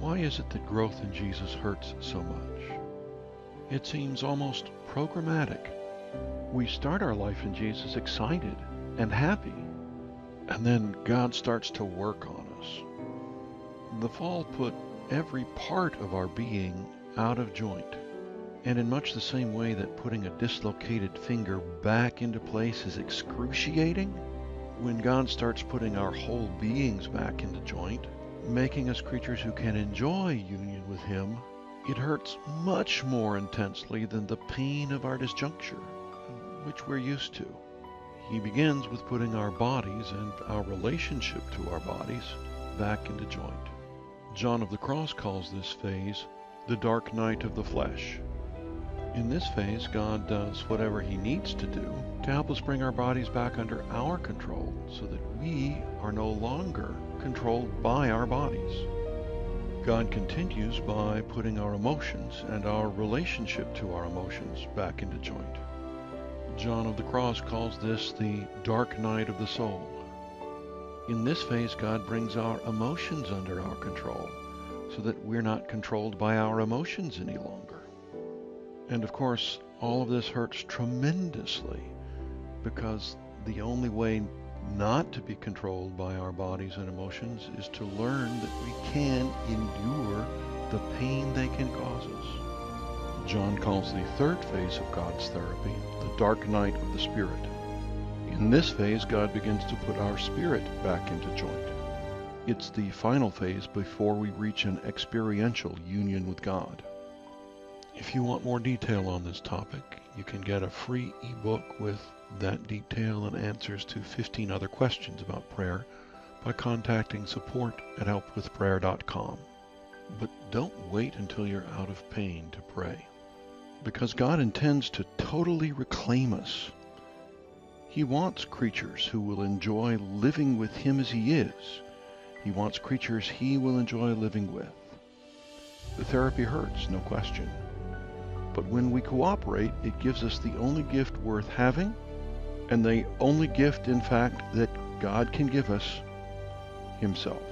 Why is it that growth in Jesus hurts so much? It seems almost programmatic. We start our life in Jesus excited and happy, and then God starts to work on us. The fall put every part of our being out of joint. And in much the same way that putting a dislocated finger back into place is excruciating, when God starts putting our whole beings back into joint, making us creatures who can enjoy union with Him, it hurts much more intensely than the pain of our disjuncture, which we're used to. He begins with putting our bodies and our relationship to our bodies back into joint. John of the Cross calls this phase the dark night of the flesh. In this phase, God does whatever He needs to do to help us bring our bodies back under our control so that we are no longer controlled by our bodies. God continues by putting our emotions and our relationship to our emotions back into joint. John of the Cross calls this the dark night of the soul. In this phase, God brings our emotions under our control so that we're not controlled by our emotions any longer. And of course, all of this hurts tremendously because the only way not to be controlled by our bodies and emotions is to learn that we can endure the pain they can cause us. John calls the third phase of God's therapy the dark night of the spirit. In this phase, God begins to put our spirit back into joint. It's the final phase before we reach an experiential union with God. If you want more detail on this topic, you can get a free ebook with that detail and answers to 15 other questions about prayer by contacting support@helpwithprayer.com. But don't wait until you're out of pain to pray, because God intends to totally reclaim us. He wants creatures who will enjoy living with Him as He is. He wants creatures He will enjoy living with. The therapy hurts, no question. But when we cooperate, it gives us the only gift worth having, and the only gift, in fact, that God can give us, Himself.